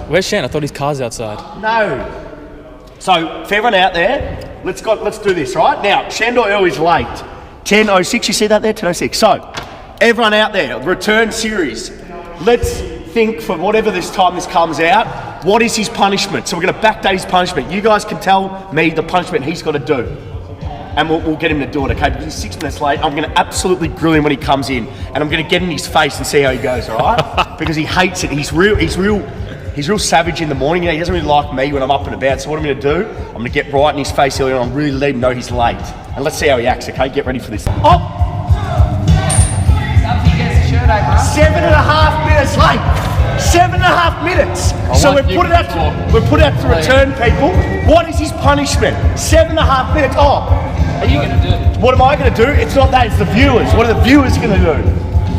Where's Shan? I thought his car's outside. No. So, for everyone out there, let's do this, right? Now, Sandor Earl is late. 10:06, you see that there? 10:06. So, everyone out there, return series. Let's think for whatever this time this comes out, what is his punishment? So we're going to backdate his punishment. You guys can tell me the punishment he's got to do. And we'll get him to do it, okay? Because he's 6 minutes late. I'm going to absolutely grill him when he comes in. And I'm going to get in his face and see how he goes, all right? Because he hates it. He's real savage in the morning. You know, he doesn't really like me when I'm up and about. So what I'm going to do, I'm going to get right in his face earlier on. I'm really let him know he's late. And let's see how he acts, okay? Get ready for this. Oh! 7.5 minutes late. 7.5 minutes. So we're put it out to return people. What is his punishment? 7.5 minutes. Oh, What are you going to do? what am I going to do? It's not that. It's the viewers. What are the viewers going to do?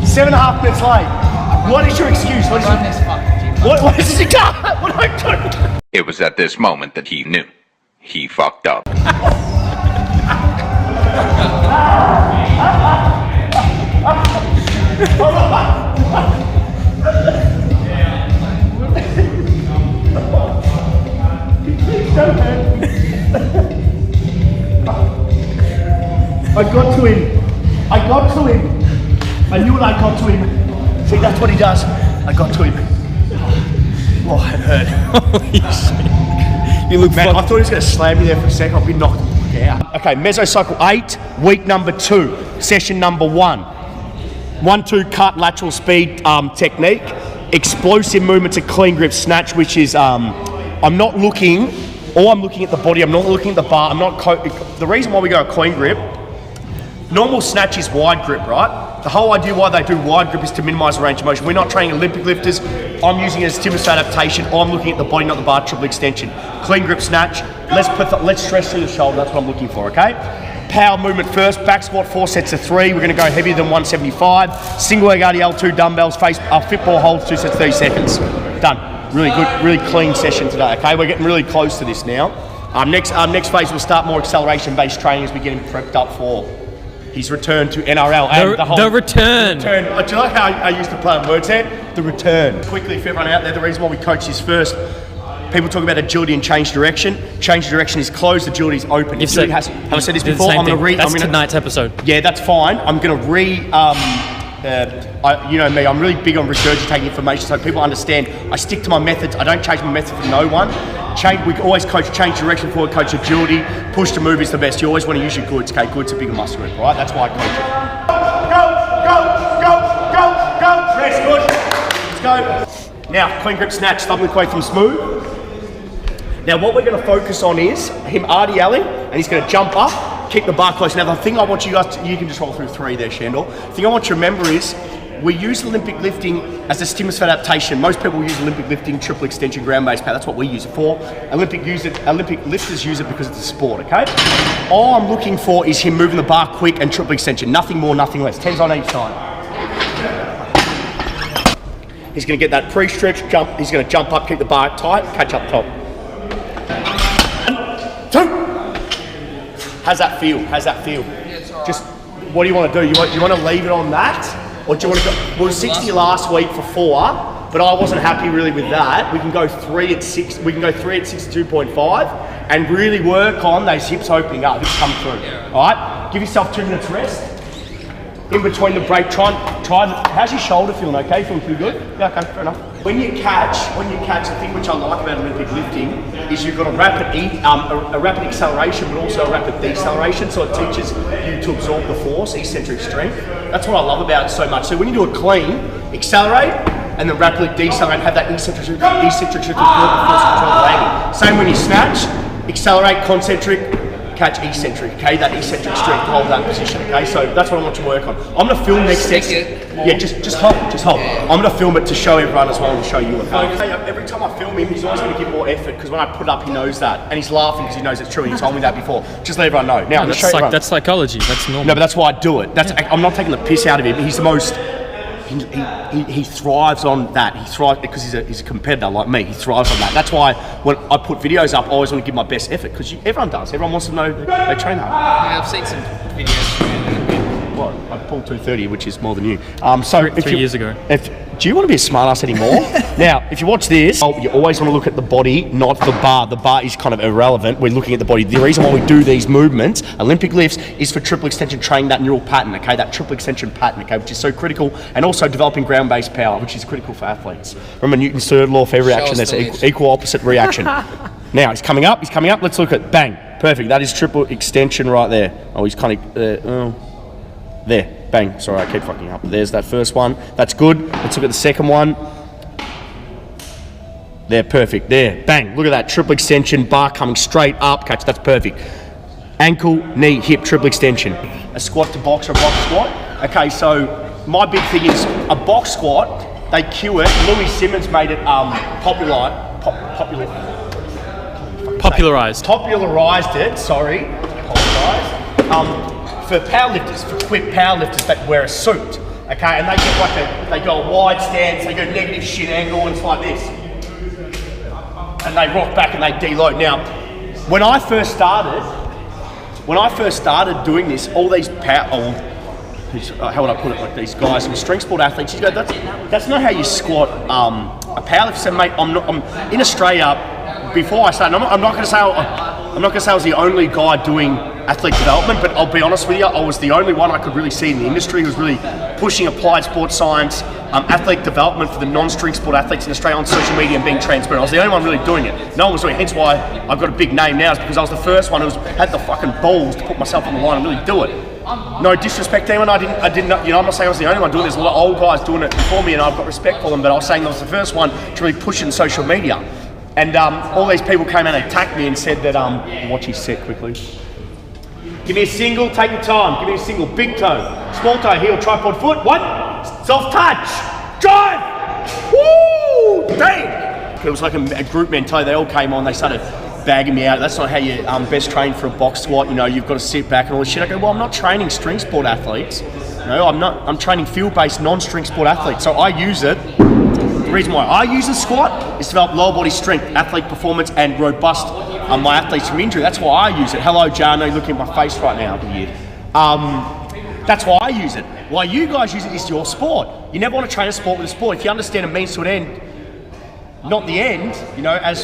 7.5 minutes late. What is your excuse? What is Run this fucking gym. what is it? What do I do? It was at this moment that he knew. He fucked up. I got to him. I knew I got to him. See, that's what he does. I got to him. Oh, it hurt. Holy shit. You look Man, I thought he was going to slam me there for a second. I'll be knocked the fuck out. Okay, mesocycle 8, week number 2, session number 1. 1-2 cut lateral speed technique. Explosive movements, a clean grip snatch, which is, I'm not looking, or I'm looking at the body, I'm not looking at the bar, the reason why we go a clean grip, normal snatch is wide grip, right? The whole idea why they do wide grip is to minimize the range of motion. We're not training Olympic lifters. I'm using it as stimulus adaptation. I'm looking at the body, not the bar, triple extension. Clean grip snatch. Let's stress through the shoulder. That's what I'm looking for, okay? Power movement first. Back squat, 4 sets of 3. We're going to go heavier than 175. Single leg RDL, 2 dumbbells. Face football holds, 2 sets, 30 seconds. Done. Really good, really clean session today, okay? We're getting really close to this now. Next phase, we'll start more acceleration-based training as we get him prepped up for his return to NRL and the return. Do you like how I used to play on words there? The return. Quickly, for everyone out there, the reason why we coach this first, people talk about agility and change direction. Change direction is closed, agility is open. Have I said this before? I'm going to read. That's tonight's episode. Yeah, that's fine. I'm going to you know me, I'm really big on regurgitating information so people understand. I stick to my methods. I don't change my method for no one. We always coach change direction forward, coach agility. Push to move is the best. You always want to use your glutes. Okay, glutes are bigger muscle group, right? That's why I coach it. Go. Press, good. Let's go. Now, clean grip snatch, stumbling away from smooth. Now, what we're going to focus on is him RDLing, and he's going to jump up, kick the bar close. Now, the thing I want you guys to, you can just roll through 3 there, Sandor. The thing I want you to remember is, we use Olympic lifting as a stimulus for adaptation. Most people use Olympic lifting, triple extension, ground-based power. That's what we use it for. Olympic lifters use it because it's a sport, okay? All I'm looking for is him moving the bar quick and triple extension. Nothing more, nothing less. 10s on each side. He's going to get that pre-stretch jump. He's going to jump up, keep the bar tight, catch up top. 1, 2. How's that feel? Yeah, it's all right. Just, what do you want to do? You want to leave it on that? Or do you want to go? We were 60 last week for 4, but I wasn't happy really with that. We can go 3 at 6. We can go 3 at 62.5 and really work on those hips opening up. Hips come through. Yeah. All right. Give yourself 2 minutes rest. In between the break, try. How's your shoulder feeling? Okay, feeling pretty good. Yeah. Okay. Fair enough. When you catch, the thing which I like about Olympic lifting is you've got a rapid acceleration, but also a rapid deceleration. So it teaches you to absorb the force, eccentric strength. That's what I love about it so much. So when you do a clean, accelerate, and then rapidly decelerate, have that eccentric shift, absorb the force, control the landing. Same when you snatch, accelerate, concentric, catch eccentric, okay? That eccentric strength to hold that position, okay? So that's what I want to work on. I'm going to film next session. Yeah, just hold. Yeah. I'm going to film it to show everyone as well and to show you. Okay? Every time I film him, he's always going to give more effort because when I put it up, he knows that. And he's laughing because he knows it's true and he told me that before. Just let everyone know. Now, that's psychology. That's normal. No, but that's why I do it. I'm not taking the piss out of him. He's the most... He thrives on that. He thrives because he's a competitor like me. He thrives on that. That's why when I put videos up, I always want to give my best effort because everyone does. Everyone wants to know they train hard. Yeah, I've seen some videos. Well, I pulled 230, which is more than you. So 3 years ago. Do you want to be a smartass anymore? Now, if you watch this, you always want to look at the body, not the bar. The bar is kind of irrelevant. We're looking at the body. The reason why we do these movements, Olympic lifts, is for triple extension, training that neural pattern, okay? That triple extension pattern, okay? Which is so critical. And also developing ground-based power, which is critical for athletes. Remember Newton's third law of fair reaction. There's equal opposite reaction. Now, he's coming up. Let's look at, bang. Perfect. That is triple extension right there. Oh, he's kind of, there. Bang. Sorry, I keep fucking up. There's that first one. That's good. Let's look at the second one. There, perfect. There. Bang. Look at that. Triple extension, bar coming straight up. Catch. That's perfect. Ankle, knee, hip, triple extension. A squat to box or a box squat. Okay, so my big thing is a box squat, they cue it. Louis Simmons made it popularized it, sorry. For powerlifters, for quick powerlifters that wear a suit, okay, and they get they go a wide stance, they go negative shit angle, and it's like this, and they rock back and they deload. Now, when I first started doing this, all these how would I put it? Like these guys, some strength sport athletes, you go, that's not how you squat a powerlifter. So, mate, I'm in Australia. Before I started, I'm not going to say I was the only guy doing athlete development, but I'll be honest with you, I was the only one I could really see in the industry who was really pushing applied sports science, athlete development for the non-strength sport athletes in Australia on social media and being transparent. I was the only one really doing it. No one was doing it. Hence why I've got a big name now, is because I was the first one who had the fucking balls to put myself on the line and really do it. No disrespect to anyone, I didn't, I'm not saying I was the only one doing it. There's a lot of old guys doing it before me and I've got respect for them, but I was saying I was the first one to really push it in social media. And all these people came out and attacked me and said that, watch his set quickly. Give me a single, take your time. Give me a single, big toe, small toe, heel, tripod foot, one, soft touch, drive, woo, dang. It was like a group mentality. They all came on, they started bagging me out. That's not how you best train for a box squat. You know, you've got to sit back and all this shit. I go, well, I'm not training strength sport athletes. No, I'm not. I'm training field-based non-strength sport athletes. So I use it. The reason why I use a squat is to develop lower body strength, athlete performance, and robust my athletes from injury. That's why I use it. Hello, Jan. You're looking at my face right now. Weird. That's why I use it. Why you guys use it is your sport. You never want to train a sport with a sport. If you understand a means to an end, not the end, you know, as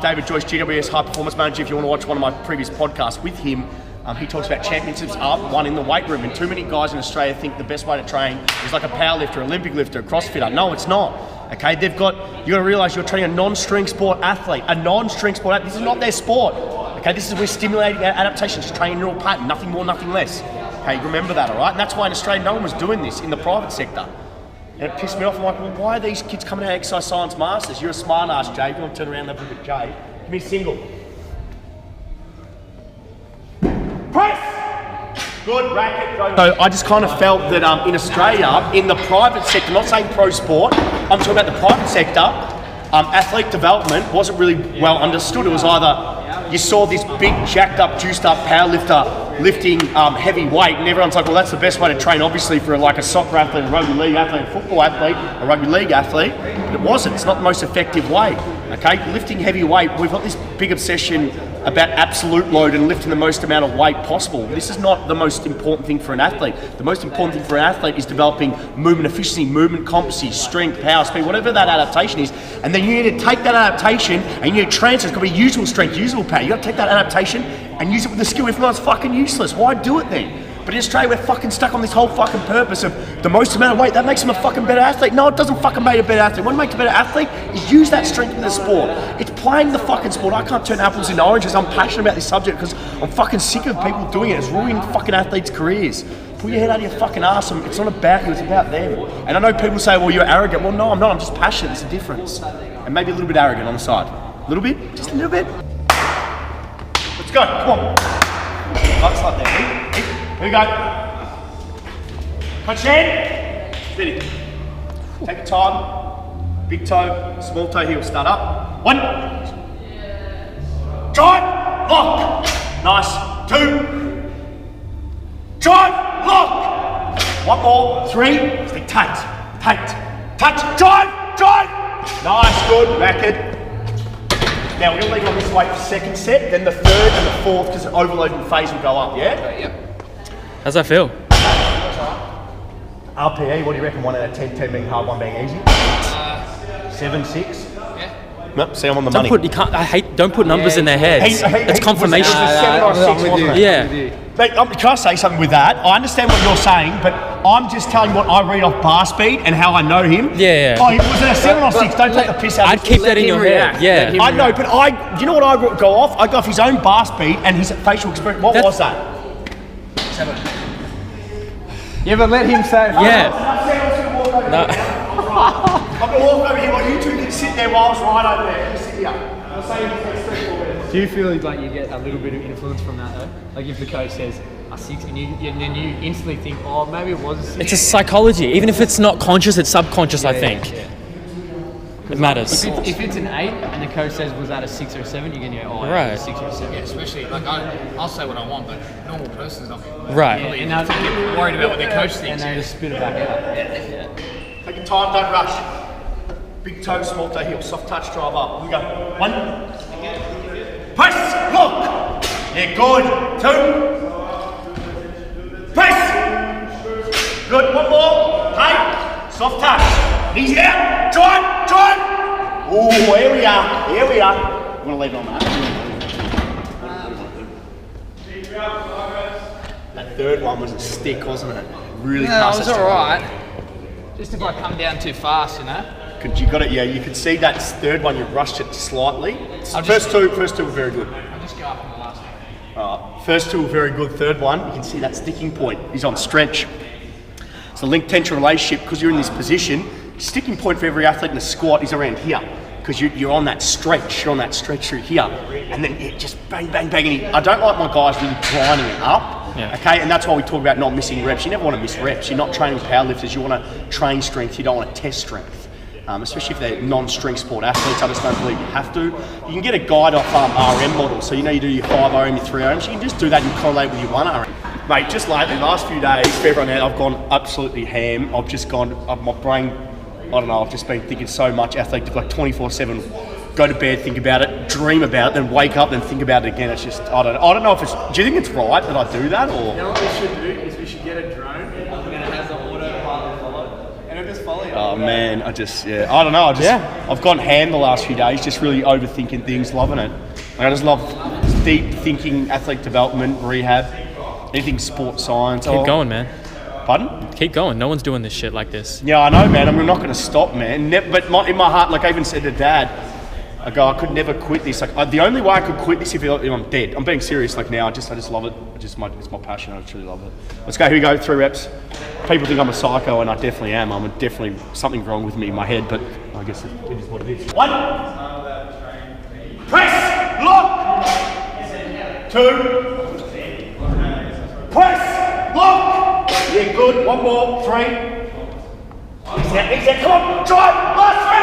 David Joyce, GWS High Performance Manager, if you want to watch one of my previous podcasts with him, he talks about championships are won in the weight room. And too many guys in Australia think the best way to train is like a powerlifter, Olympic lifter, a CrossFitter. No, it's not. Okay, you got to realize you're training a non-strength sport athlete. A non-strength sport athlete. This is not their sport. Okay, we're stimulating adaptation, just training neural pattern, nothing more, nothing less. Okay, remember that, all right? And that's why in Australia no one was doing this in the private sector. And it pissed me off. I'm like, well, why are these kids coming out of exercise science masters? You're a smart ass, Jay. If you want to turn around and have a look at Jay, give me a single. Press! Good, racket, go. So I just kind of felt that in Australia, in the private sector, not saying pro sport, I'm talking about the private sector, athlete development wasn't really well understood. It was either you saw this big, jacked up, juiced up powerlifter lifting heavy weight, and everyone's like, well, that's the best way to train, obviously, for like a soccer athlete, a rugby league athlete, a football athlete, a rugby league athlete. But it wasn't. It's not the most effective way. Okay, lifting heavy weight, we've got this big obsession about absolute load and lifting the most amount of weight possible. This is not the most important thing for an athlete. The most important thing for an athlete is developing movement efficiency, movement competency, strength, power, speed, whatever that adaptation is. And then you need to take that adaptation and you need to transfer. It's got to be usable strength, usable power. You got to take that adaptation and use it with the skill. If not, it's fucking useless. Why do it then? But in Australia, we're fucking stuck on this whole fucking purpose of the most amount of weight. That makes him a fucking better athlete. No, it doesn't fucking make a better athlete. What makes a better athlete is use that strength in the sport. It's playing the fucking sport. I can't turn apples into oranges. I'm passionate about this subject because I'm fucking sick of people doing it. It's ruining fucking athletes' careers. Pull your head out of your fucking ass. It's not about you, it's about them. And I know people say, well, you're arrogant. Well, no, I'm not. I'm just passionate. There's a difference. And maybe a little bit arrogant on the side. A little bit? Just a little bit. Let's go. Come on. That's like that. Here we go. Punch hand. Steady. Take your time. Big toe, small toe heel. Start up. 1. Drive. Lock. Nice. 2. Drive. Lock. 1 more. 3. Stay tight. Tight. Touch. Drive. Drive. Nice. Good. Racket. Now we're going to leave it on this weight for the second set, then the third and the fourth, because the overloading phase will go up, yeah? Yep. How's that feel? RPE, what do you reckon? 1 out of 10, 10 being hard, 1 being easy? 7, 6? Yeah. Nope, see, I'm on the money. Don't put numbers in their heads. It's confirmation. It was 7 or 6, wasn't it? Yeah. But can I say something with that? I understand what you're saying, but I'm just telling you what I read off bar speed and how I know him. Yeah. Oh, was it a 7 or 6? Don't take the piss out of I'd keep that in your head. Yeah. I know, but do you know what I go off? I go off his own bar speed and his facial expression. What was that? 7. Yeah, but let him say it. Yeah. No. I'm going to walk over here while you two can sit there while I was right over there. Just sit here. I'll say you take 3 4 minutes. Do you feel like you get a little bit of influence from that though? Like if the coach says a 6 and then you instantly think, oh, maybe it was a 6. It's a psychology. Even if it's not conscious, it's subconscious, I think. Yeah. It matters. If it's an 8 and the coach says, was that a 6 or a 7, you're going to go, oh, Right. it was a 6 or a 7. Yeah, especially, like, I'll say what I want, but normal person's not Right. really And now get worried about what their coach And thinks. they just spit it back out. Yeah. Take your time, don't rush. Big toe, small toe heel, soft touch, drive up. Here we go. 1. Press, look. Yeah, good. 2. Press. Good, 1 more. Hey, soft touch. Easy out. Drive. Oh, here we are. I'm going to leave it on that. That third one was a stick, wasn't it? Really No, cast it was us alright. Just if I come down too fast, you know? You got it, yeah. You could see that third one. You rushed it slightly. First two were very good. I'll just go up in the last one. First 2 were very good. Third one, you can see that sticking point. He's on stretch. It's a link-tension relationship because you're in this position. Sticking point for every athlete in a squat is around here because you're on that stretch. You're on that stretch through here, and then it just bang, bang, bang. And I don't like my guys really grinding it up. Yeah. Okay, and that's why we talk about not missing reps. You never want to miss reps. You're not training powerlifters. You want to train strength. You don't want to test strength. Especially if they're non-strength sport athletes. I just don't believe you have to. You can get a guide off RM model. So you know you do your 5 RM, your 3 RMs. You can just do that and correlate with your 1 RM. Mate, just lately, the last few days, for everyone out, I've gone absolutely ham. I've just gone, my brain, I don't know, I've just been thinking so much athletic, like 24/7. Go to bed, think about it, dream about it, then wake up, then think about it again. It's just, I don't know if it's, do you think it's right that I do that, or? You know what we should do is we should get a drone and it has the autopilot follow and it'll just follow you. Oh man, I don't know, I've gone ham the last few days, just really overthinking things, loving it. Like, I just love deep thinking, athlete development, rehab, anything sports science. Keep going, man. Pardon? Keep going. No one's doing this shit like this. Yeah, I know, man. I'm not going to stop, man. But in my heart, like I even said to Dad, I go, I could never quit this. Like the only way I could quit this if I'm dead. I'm being serious. Like now, I just love it. It's my passion. I truly love it. Let's go. Here we go. 3 reps. People think I'm a psycho, and I definitely am. I'm definitely something wrong with me in my head, but I guess it is what it is. 1. Press. Lock. 2. Press. Lock. Yeah, good. 1 more. 3. Exit. Come on. Drive. Last 3.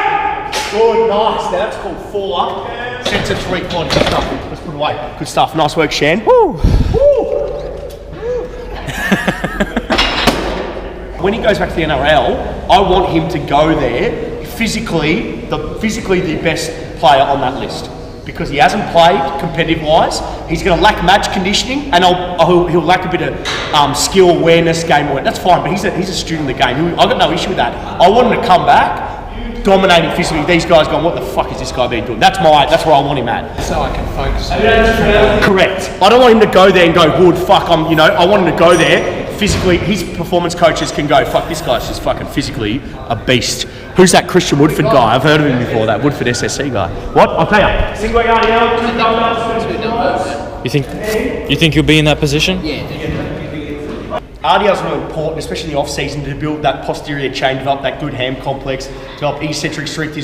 Good, nice. Now that's called 4. Sets of 3 quad. Good stuff. Let's put it away. Good stuff. Nice work, Shan. Woo! Woo! When he goes back to the NRL, I want him to go there physically the best player on that list. Because he hasn't played competitive-wise, he's going to lack match conditioning, and he'll lack a bit of skill awareness, game awareness. That's fine, but he's a student of the game. I've got no issue with that. I want him to come back dominating physically. These guys going, what the fuck is this guy been doing? That's where I want him at. So I can focus. Correct. I don't want him to go there and go, Wood, fuck, I want him to go there physically. His performance coaches can go, fuck, this guy's just fucking physically a beast. Who's that Christian Woodford guy? I've heard of him before, that Woodford SSC guy. What? I'll tell you. Single leg RDL, 2 dumbbells. You think you'll be in that position? Yeah, definitely. RDL is really important, especially in the off-season, to build that posterior chain, develop that good ham complex, develop eccentric strength.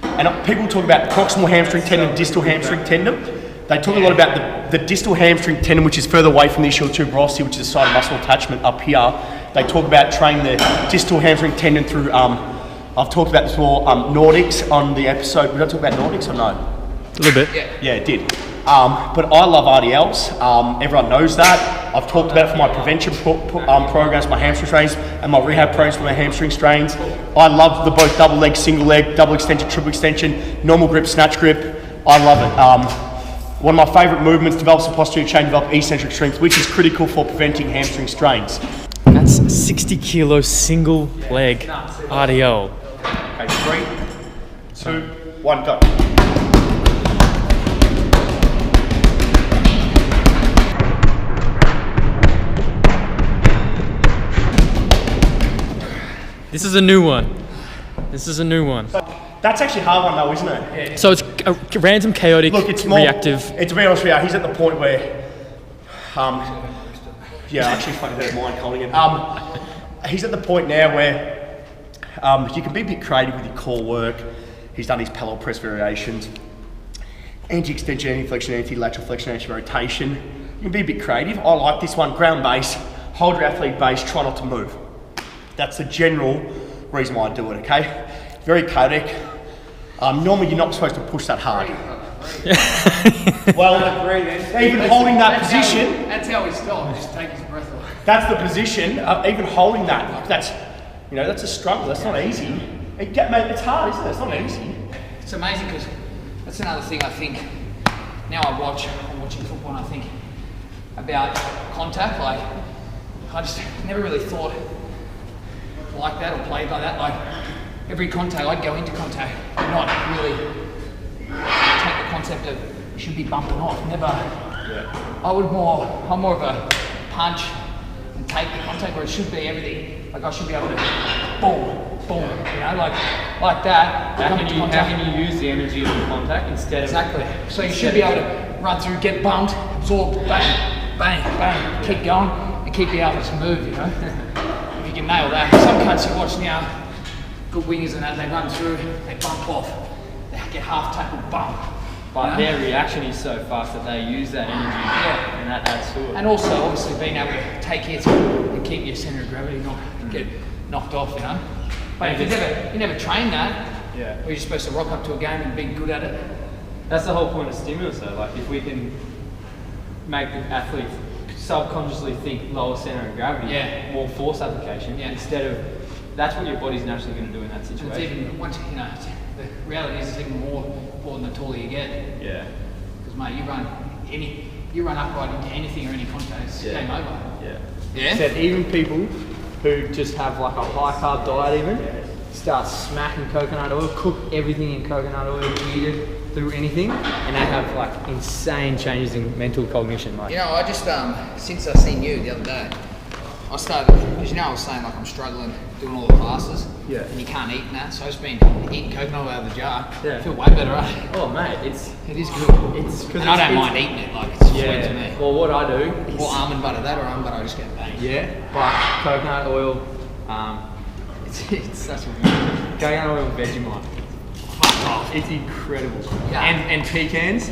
And people talk about proximal hamstring tendon, distal hamstring tendon. They talk a lot about the distal hamstring tendon, which is further away from the ischial tuberosity, which is a side muscle attachment up here. They talk about training the distal hamstring tendon through, I've talked about this before, Nordics on the episode. Did I talk about Nordics or no? A little bit. Yeah, it did. But I love RDLs. Everyone knows that. I've talked about it for my prevention programs, my hamstring strains, and my rehab programs for my hamstring strains. I love the both double leg, single leg, double extension, triple extension, normal grip, snatch grip. I love it. One of my favourite movements, develops a posterior chain, develop eccentric strength, which is critical for preventing hamstring strains. Okay. That's 60 kilo single leg RDL. Okay, 3, 2, 1, go. This is a new one. This is a new one. That's actually a hard one though, isn't it? So it's a random, chaotic, Look, it's more reactive. And to be honest with you, he's at the point where, yeah, actually, fucking don't mind calling it. He's at the point now where you can be a bit creative with your core work. He's done his parallel press variations, anti-extension, anti-flexion, anti-lateral flexion, anti-rotation. You can be a bit creative. I like this one, ground base, hold your athlete base, try not to move. That's the general reason why I do it, okay? Very chaotic. Normally you're not supposed to push that hard. Well, even holding that position. That's how we stop. Just take his breath away. That's the position. Even holding that, that's a struggle. That's not easy. Mate, it's hard, isn't it? It's not easy. It's amazing because that's another thing I think. Now I'm watching football and I think about contact. Like I just never really thought like that or played like that. Like every contact, I'd go into contact and not really take the concept of you should be bumping off. Never. Yeah. I'm more of a punch and take the contact where it should be everything. Like I should be able to boom, boom. You know, like that. How can you use the energy of the contact instead of exactly? So you should be able to run through, get bumped, absorb, bang, bang, bang, keep going, and keep you able to move. You know. You can nail that. Some cunts you watch now, good wingers and that, they run through, they bump off, they get half tackle, bump. But their reaction is so fast that they use that energy, and that adds to it. And also, obviously, being able to take hits and keep your centre of gravity, not get knocked off, you know. But if you never train that, or you're supposed to rock up to a game and be good at it. That's the whole point of stimulus, though. Like if we can make the athlete subconsciously think lower centre of gravity, more force application, instead of that's what your body's naturally going to do in that situation. It's even once the reality is it's even more important the taller you get. Yeah. Because mate, you run upright into anything or any contact, it's game over. Yeah. Said even people who just have like a high carb diet even start smacking coconut oil, cook everything in coconut oil, eat it through anything, and they have like insane changes in mental cognition. Like, you know, I just since I seen you the other day, I started, because you know I was saying like I'm struggling doing all the classes, and you can't eat and that, so I've just been eating coconut oil out of the jar. I feel way better, right? Oh mate, it is good. And I don't mind eating it, like it's sweet to me. Well, what I do is or almond butter, that or almond butter, I just get banged. Yeah, but coconut oil, it's such a coconut oil Vegemite. It's incredible. Yeah. And pecans,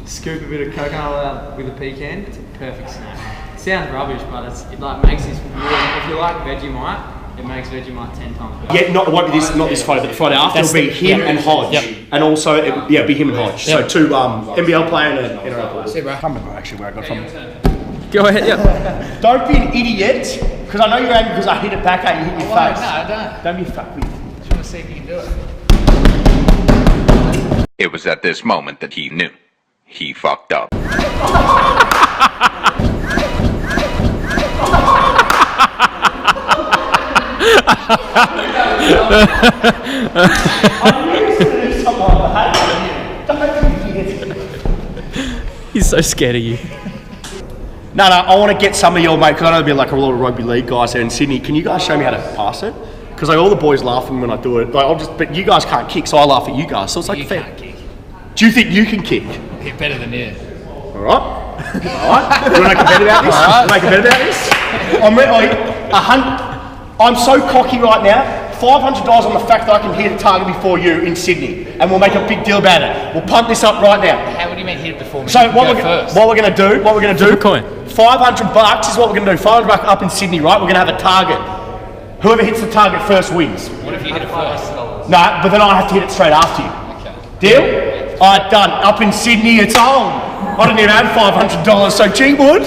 scoop a bit of coconut oil with a pecan, it's a perfect snack. It sounds rubbish, but it like makes this really, if you like Vegemite, it makes Vegemite 10 times better. Yeah, it won't be not this Friday, but the Friday after it'll be him and Hodge. And also, it'll be him and Hodge. So two NBL player and an NRL player. See, bro. I can't remember actually where I got it from. Go ahead, Don't be an idiot, because I know you're angry because I hit it back at you, hit your face. No, I don't. Don't be a fuckwit. Just want to see if you can do it. It was at this moment that he knew. He fucked up. He's so scared of you. No, I want to get some of your, mate, because I know there'll be like a lot of rugby league guys there in Sydney. Can you guys show me how to pass it? Because like all the boys laughing when I do it. Like but you guys can't kick, so I laugh at you guys. So it's like You fair. can't kick. Do you think you can kick? You're better than you. All right. You want to make a bet about this? Make a bet about this? I'm so cocky right now. $500 on the fact that I can hit a target before you in Sydney, and we'll make a big deal about it. We'll pump this up right now. How would you mean hit it before me? So what we're going to do? Coin. $500 is what we're going to do. $500 up in Sydney, right? We're going to have a target. Whoever hits the target first wins. What if you hit it first? No, but then I have to hit it straight after you. Okay. Deal? All right, done. Up in Sydney, it's on. I didn't even have $500, so gee would.